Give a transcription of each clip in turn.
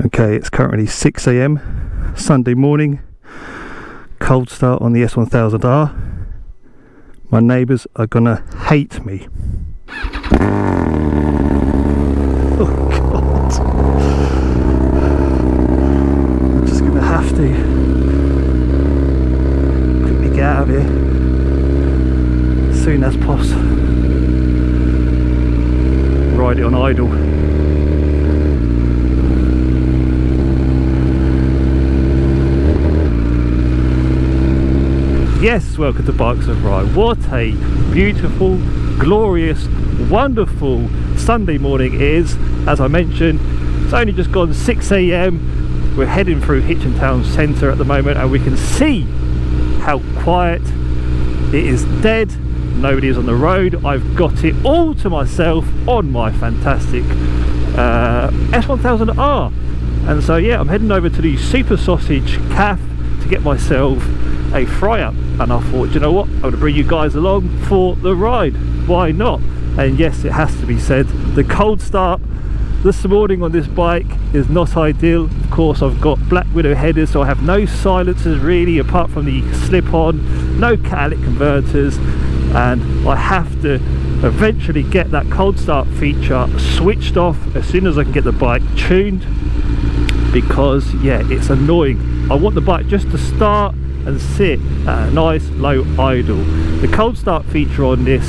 Okay, it's currently 6 AM Sunday morning. Cold start on the S1000R. My neighbours are gonna hate me. Oh God! I'm just gonna have to quickly get out of here as soon as possible. Ride it on idle. Yes, welcome to Bikes and Ride. What a beautiful, glorious, wonderful Sunday morning it is. As I mentioned, it's only just gone 6 AM. We're heading through Hitchin Town Centre at the moment, and we can see how quiet it is. Dead, nobody is on the road. I've got it all to myself on my fantastic S1000R. And so yeah, I'm heading over to the Super Sausage Cafe to get myself a fry up, and I thought, you know what, I'm going to bring you guys along for the ride. Why not? And yes, it has to be said, the cold start this morning on this bike is not ideal. Of course, I've got Black Widow headers, so I have no silencers really apart from the slip-on, no catalytic converters, and I have to eventually get that cold start feature switched off as soon as I can get the bike tuned, because yeah, it's annoying. I want the bike just to start and sit at a nice low idle. The cold start feature on this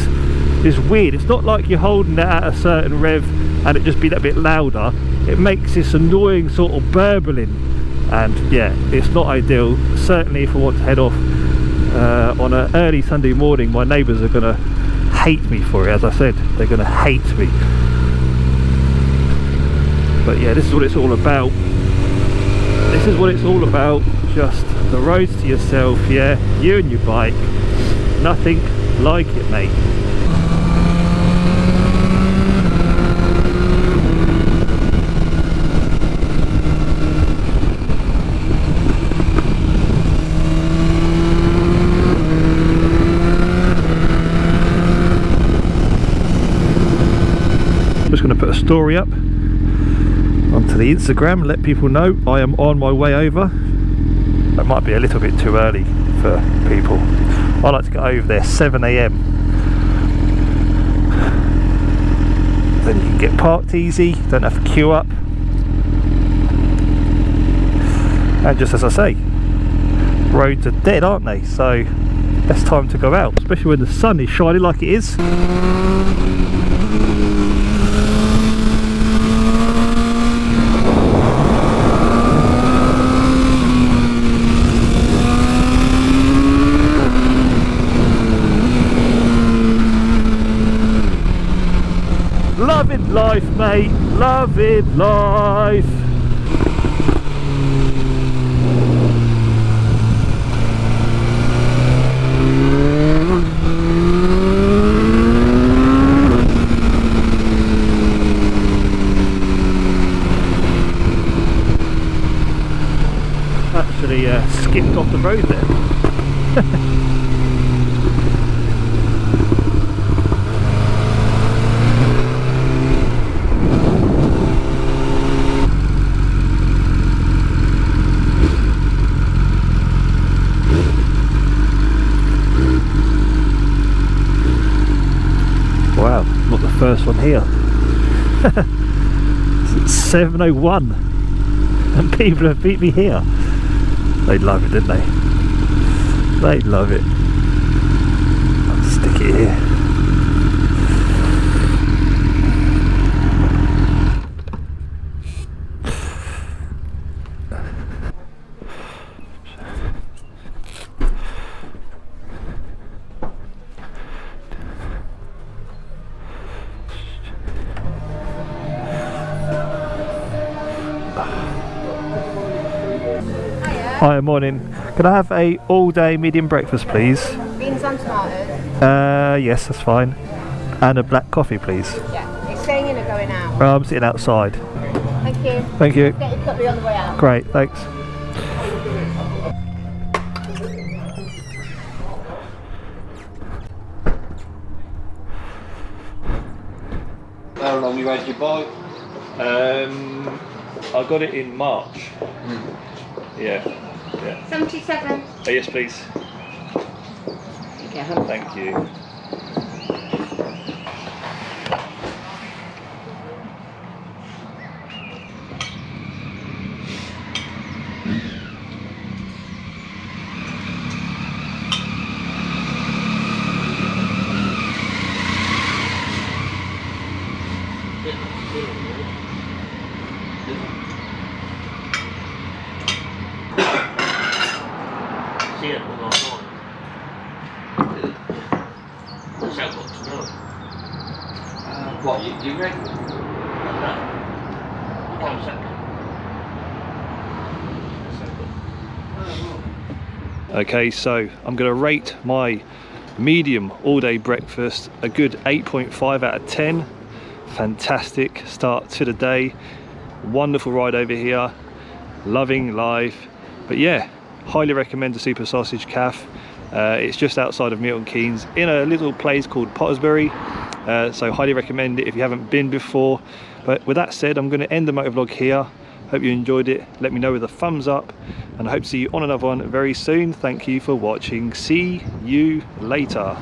is weird. It's not like you're holding it at a certain rev and it just be that bit louder. It makes this annoying sort of burbling, and yeah, it's not ideal. Certainly if I want to head off on an early Sunday morning, my neighbours are going to hate me for it. As I said, they're going to hate me. But yeah, this is what it's all about. This is what it's all about. Just the roads to yourself, yeah, you and your bike, nothing like it, mate. I'm just going to put a story up onto the Instagram, let people know I am on my way over. That might be a little bit too early for people. I like to get over there 7 AM. Then you can get parked easy, don't have to queue up. And just as I say, roads are dead, aren't they? So best time to go out, especially when the sun is shining like it is. Loving life, mate, loving life. Actually skipped off the road there. Wow, not the first one here. It's 7:01 and people have beat me here. They'd love it, didn't they? They'd love it. I'll stick it here. Hi, morning. Can I have a all-day medium breakfast, please? Beans and tomatoes? Yes, that's fine. And a black coffee, please. Yeah. Are you staying in or going out? I'm sitting outside. Thank you. Thank you. Get your cutlery on the way out. Great, thanks. How long you had your bike? I got it in March. Yeah. 77. Oh, yes, please. Okay. Thank you. What, you reckon? Okay, so I'm going to rate my medium all-day breakfast a good 8.5 out of 10. Fantastic start to the day. Wonderful ride over here. Loving life. But yeah, highly recommend the Super Sausage Cafe. It's just outside of Milton Keynes in a little place called Pottersbury. So highly recommend it if you haven't been before. But with that said, I'm going to end the motovlog here. Hope you enjoyed it. Let me know with a thumbs up, and I hope to see you on another one very soon. Thank you for watching. See you later.